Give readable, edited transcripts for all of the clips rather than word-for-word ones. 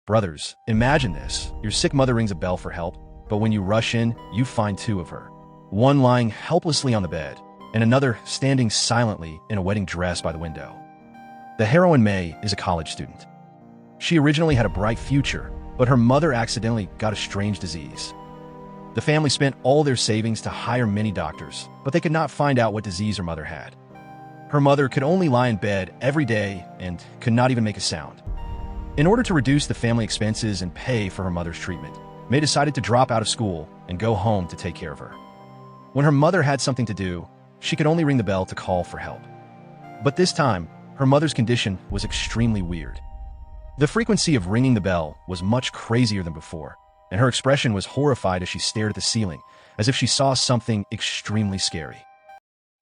Brothers, imagine this. Your sick mother rings a bell for help, but when you rush in, you find two of her. One lying helplessly on the bed, and another standing silently in a wedding dress by the window. The heroine May is a college student. She originally had a bright future, but her mother accidentally got a strange disease. The family spent all their savings to hire many doctors, but they could not find out what disease her mother had. Her mother could only lie in bed every day and could not even make a sound. In order to reduce the family expenses and pay for her mother's treatment, May decided to drop out of school and go home to take care of her. When her mother had something to do, she could only ring the bell to call for help. But this time, her mother's condition was extremely weird. The frequency of ringing the bell was much crazier than before, and her expression was horrified as she stared at the ceiling, as if she saw something extremely scary.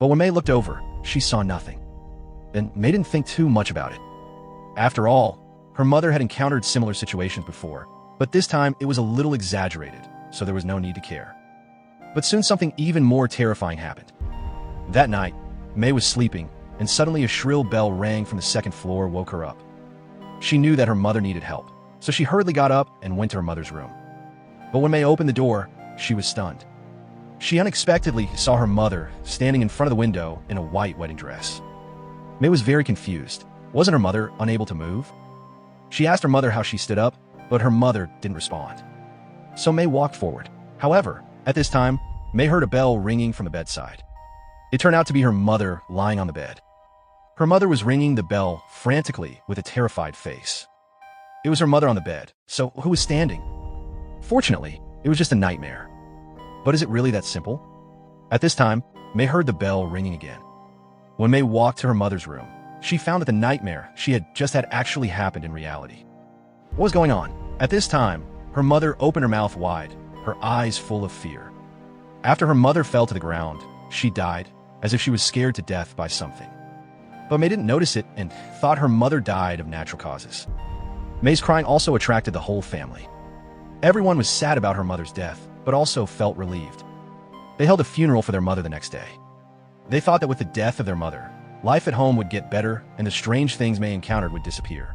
But when May looked over, she saw nothing. And May didn't think too much about it. After all, her mother had encountered similar situations before, but this time it was a little exaggerated, so there was no need to care. But soon something even more terrifying happened. That night, May was sleeping, and suddenly a shrill bell rang from the second floor woke her up. She knew that her mother needed help, so she hurriedly got up and went to her mother's room. But when May opened the door, she was stunned. She unexpectedly saw her mother standing in front of the window in a white wedding dress. May was very confused. Wasn't her mother unable to move? She asked her mother how she stood up, but her mother didn't respond. So May walked forward. However, at this time, May heard a bell ringing from the bedside. It turned out to be her mother lying on the bed. Her mother was ringing the bell frantically with a terrified face. It was her mother on the bed, so who was standing? Fortunately, it was just a nightmare. But is it really that simple? At this time, May heard the bell ringing again. When May walked to her mother's room, she found that the nightmare she had just had actually happened in reality. What was going on? At this time, her mother opened her mouth wide, her eyes full of fear. After her mother fell to the ground, she died, as if she was scared to death by something. But May didn't notice it and thought her mother died of natural causes. May's crying also attracted the whole family. Everyone was sad about her mother's death, but also felt relieved. They held a funeral for their mother the next day. They thought that with the death of their mother, life at home would get better and the strange things May encountered would disappear.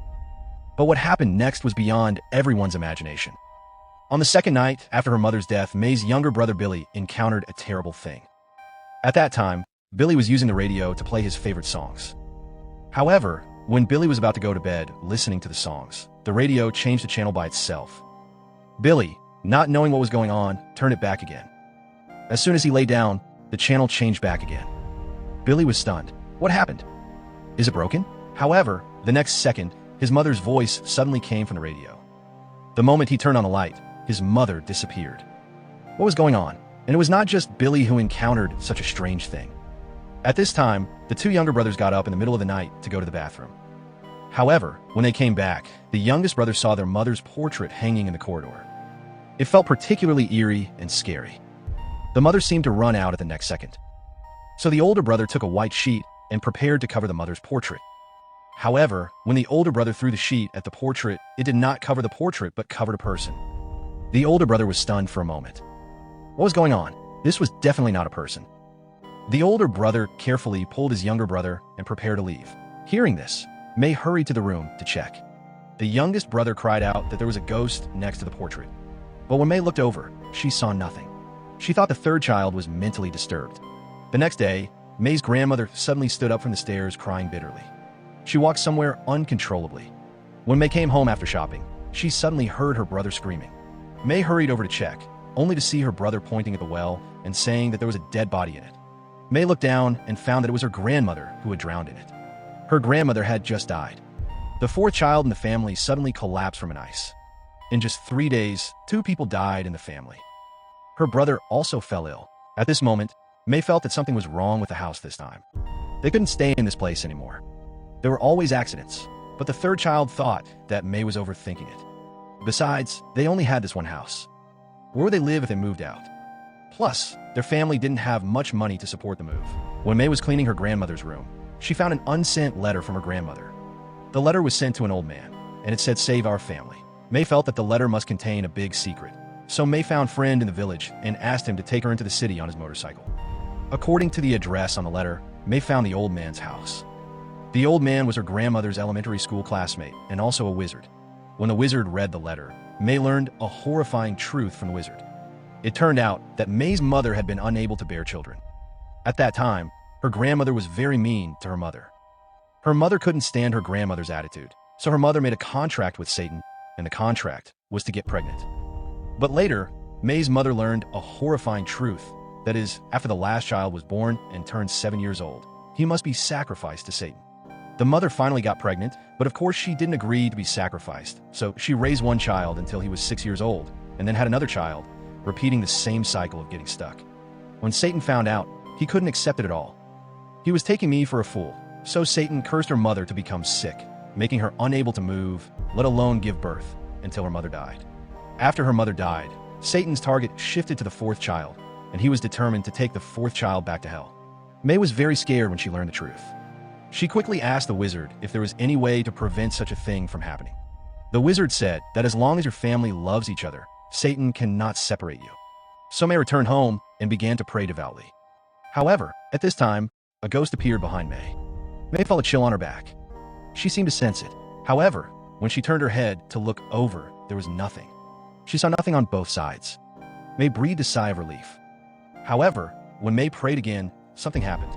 But what happened next was beyond everyone's imagination. On the second night after her mother's death, May's younger brother Billy encountered a terrible thing. At that time, Billy was using the radio to play his favorite songs. However, when Billy was about to go to bed listening to the songs, the radio changed the channel by itself. Billy, not knowing what was going on, turned it back again. As soon as he lay down, the channel changed back again. Billy was stunned. What happened? Is it broken? However, the next second, his mother's voice suddenly came from the radio. The moment he turned on the light, his mother disappeared. What was going on? And it was not just Billy who encountered such a strange thing. At this time, the two younger brothers got up in the middle of the night to go to the bathroom. However, when they came back, the youngest brother saw their mother's portrait hanging in the corridor. It felt particularly eerie and scary. The mother seemed to run out at the next second. So the older brother took a white sheet and prepared to cover the mother's portrait. However, when the older brother threw the sheet at the portrait, it did not cover the portrait but covered a person. The older brother was stunned for a moment. What was going on? This was definitely not a person. The older brother carefully pulled his younger brother and prepared to leave. Hearing this, May hurried to the room to check. The youngest brother cried out that there was a ghost next to the portrait. But when May looked over, she saw nothing. She thought the third child was mentally disturbed. The next day, May's grandmother suddenly stood up from the stairs crying bitterly. She walked somewhere uncontrollably. When May came home after shopping, she suddenly heard her brother screaming. May hurried over to check, only to see her brother pointing at the well and saying that there was a dead body in it. May looked down and found that it was her grandmother who had drowned in it. Her grandmother had just died. The fourth child in the family suddenly collapsed from an ice. In just 3 days, 2 people died in the family. Her brother also fell ill. At this moment, May felt that something was wrong with the house this time. They couldn't stay in this place anymore. There were always accidents, but the third child thought that May was overthinking it. Besides, they only had this one house. Where would they live if they moved out? Plus, their family didn't have much money to support the move. When May was cleaning her grandmother's room, she found an unsent letter from her grandmother. The letter was sent to an old man, and it said, "Save our family." May felt that the letter must contain a big secret, so May found a friend in the village and asked him to take her into the city on his motorcycle. According to the address on the letter, May found the old man's house. The old man was her grandmother's elementary school classmate and also a wizard. When the wizard read the letter, May learned a horrifying truth from the wizard. It turned out that May's mother had been unable to bear children. At that time, her grandmother was very mean to her mother. Her mother couldn't stand her grandmother's attitude, so her mother made a contract with Satan, and the contract was to get pregnant. But later, May's mother learned a horrifying truth. That is, after the last child was born and turned 7 years old, he must be sacrificed to Satan. The mother finally got pregnant, but of course she didn't agree to be sacrificed, so she raised one child until he was 6 years old, and then had another child, repeating the same cycle of getting stuck. When Satan found out, he couldn't accept it at all. He was taking me for a fool, so Satan cursed her mother to become sick, making her unable to move, let alone give birth, until her mother died. After her mother died, Satan's target shifted to the fourth child, and he was determined to take the fourth child back to hell. May was very scared when she learned the truth. She quickly asked the wizard if there was any way to prevent such a thing from happening. The wizard said that as long as your family loves each other, Satan cannot separate you. So May returned home and began to pray devoutly. However, at this time, a ghost appeared behind May. May felt a chill on her back. She seemed to sense it. However, when she turned her head to look over, there was nothing. She saw nothing on both sides. May breathed a sigh of relief. However, when May prayed again, something happened.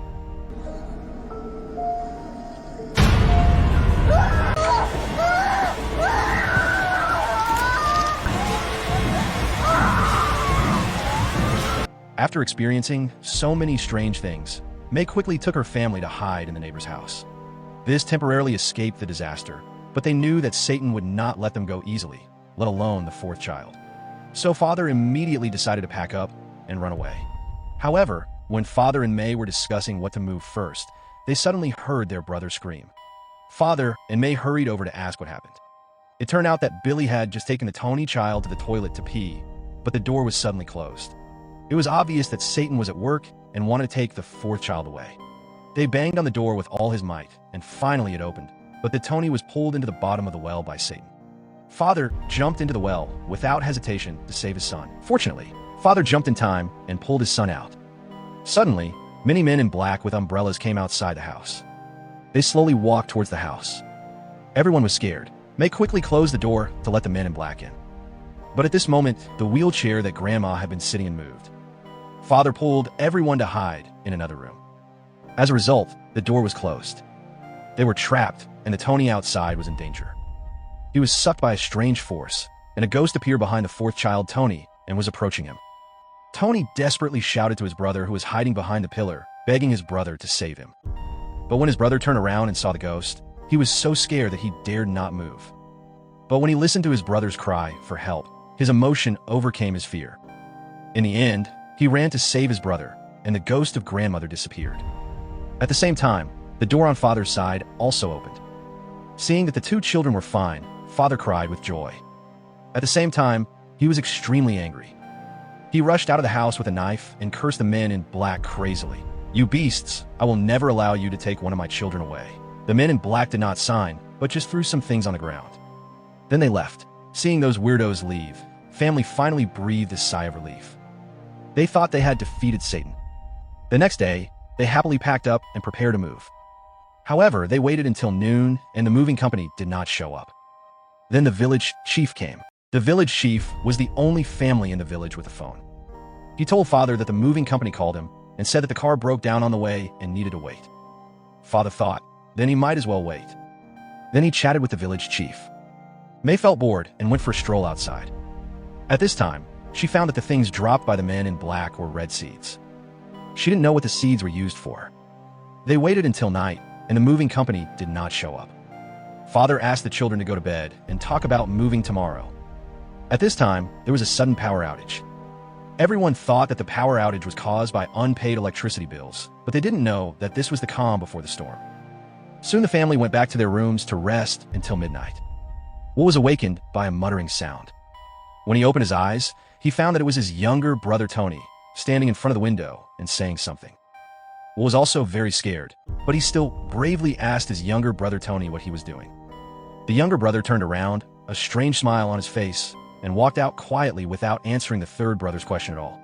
After experiencing so many strange things, May quickly took her family to hide in the neighbor's house. This temporarily escaped the disaster, but they knew that Satan would not let them go easily, let alone the fourth child. So Father immediately decided to pack up and run away. However, when Father and May were discussing what to move first, they suddenly heard their brother scream. Father and May hurried over to ask what happened. It turned out that Billy had just taken the Tony child to the toilet to pee, but the door was suddenly closed. It was obvious that Satan was at work and wanted to take the fourth child away. They banged on the door with all his might, and finally it opened, but the Tony was pulled into the bottom of the well by Satan. Father jumped into the well without hesitation to save his son. Fortunately, Father jumped in time and pulled his son out. Suddenly, many men in black with umbrellas came outside the house. They slowly walked towards the house. Everyone was scared. May quickly closed the door to let the men in black in. But at this moment, the wheelchair that Grandma had been sitting in moved. Father pulled everyone to hide in another room. As a result, the door was closed. They were trapped, and the Tony outside was in danger. He was sucked by a strange force, and a ghost appeared behind the fourth child, Tony, and was approaching him. Tony desperately shouted to his brother who was hiding behind the pillar, begging his brother to save him. But when his brother turned around and saw the ghost, he was so scared that he dared not move. But when he listened to his brother's cry for help, his emotion overcame his fear. In the end, he ran to save his brother, and the ghost of grandmother disappeared. At the same time, the door on Father's side also opened. Seeing that the two children were fine, Father cried with joy. At the same time, he was extremely angry. He rushed out of the house with a knife and cursed the men in black crazily. "You beasts, I will never allow you to take one of my children away." The men in black did not sign, but just threw some things on the ground. Then they left. Seeing those weirdos leave, family finally breathed a sigh of relief. They thought they had defeated Satan. The next day, they happily packed up and prepared to move. However, they waited until noon, and the moving company did not show up. Then the village chief came. The village chief was the only family in the village with a phone. He told Father that the moving company called him and said that the car broke down on the way and needed to wait. Father thought, then he might as well wait. Then he chatted with the village chief. May felt bored and went for a stroll outside. At this time, she found that the things dropped by the men in black were red seeds. She didn't know what the seeds were used for. They waited until night, and the moving company did not show up. Father asked the children to go to bed and talk about moving tomorrow. At this time, there was a sudden power outage. Everyone thought that the power outage was caused by unpaid electricity bills, but they didn't know that this was the calm before the storm. Soon the family went back to their rooms to rest until midnight. Will was awakened by a muttering sound. When he opened his eyes, he found that it was his younger brother Tony, standing in front of the window and saying something. Will was also very scared, but he still bravely asked his younger brother Tony what he was doing. The younger brother turned around, a strange smile on his face, and walked out quietly without answering the third brother's question at all.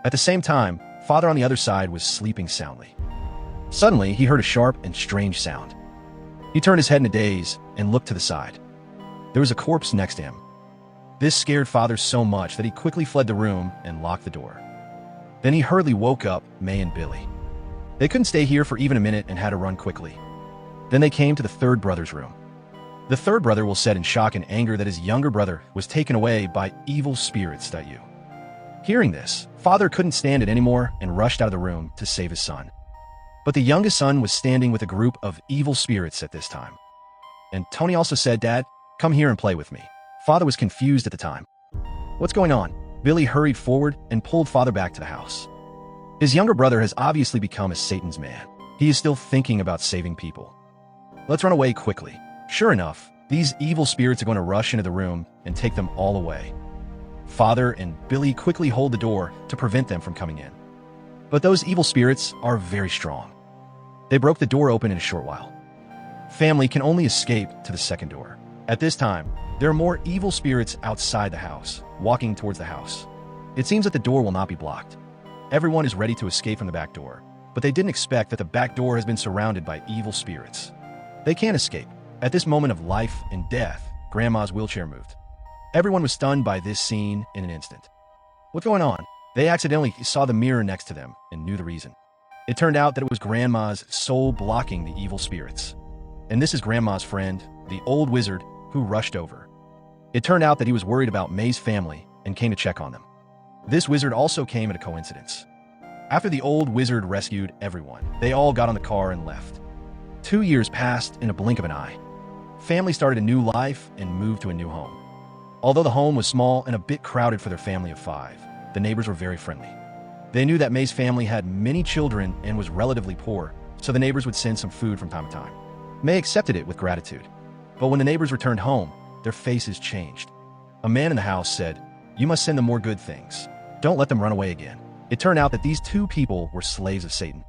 At the same time, Father on the other side was sleeping soundly. Suddenly, he heard a sharp and strange sound. He turned his head in a daze and looked to the side. There was a corpse next to him. This scared Father so much that he quickly fled the room and locked the door. Then he hurriedly woke up May and Billy. They couldn't stay here for even a minute and had to run quickly. Then they came to the third brother's room. The third brother will said in shock and anger that his younger brother was taken away by evil spirits. Hearing this, Father couldn't stand it anymore and rushed out of the room to save his son. But the youngest son was standing with a group of evil spirits at this time. And Tony also said, "Dad, come here and play with me." Father was confused at the time. "What's going on?" Billy hurried forward and pulled Father back to the house. His younger brother has obviously become a Satan's man. He is still thinking about saving people. "Let's run away quickly." Sure enough, these evil spirits are going to rush into the room and take them all away. Father and Billy quickly hold the door to prevent them from coming in. But those evil spirits are very strong. They broke the door open in a short while. Family can only escape to the second door. At this time, there are more evil spirits outside the house, walking towards the house. It seems that the door will not be blocked. Everyone is ready to escape from the back door, but they didn't expect that the back door has been surrounded by evil spirits. They can't escape. At this moment of life and death, Grandma's wheelchair moved. Everyone was stunned by this scene in an instant. What's going on? They accidentally saw the mirror next to them and knew the reason. It turned out that it was Grandma's soul blocking the evil spirits. And this is Grandma's friend, the old wizard, who rushed over. It turned out that he was worried about May's family and came to check on them. This wizard also came at a coincidence. After the old wizard rescued everyone, they all got on the car and left. 2 years passed in a blink of an eye. Family started a new life and moved to a new home. Although the home was small and a bit crowded for their family of 5, the neighbors were very friendly. They knew that May's family had many children and was relatively poor, so the neighbors would send some food from time to time. May accepted it with gratitude. But when the neighbors returned home, their faces changed. A man in the house said, "You must send them more good things. Don't let them run away again." It turned out that these 2 people were slaves of Satan.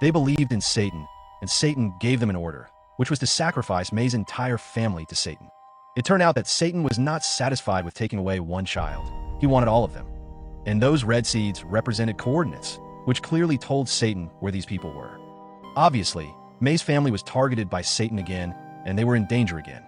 They believed in Satan, and Satan gave them an order, which was to sacrifice May's entire family to Satan. It turned out that Satan was not satisfied with taking away one child. He wanted all of them. And those red seeds represented coordinates, which clearly told Satan where these people were. Obviously, May's family was targeted by Satan again, and they were in danger again.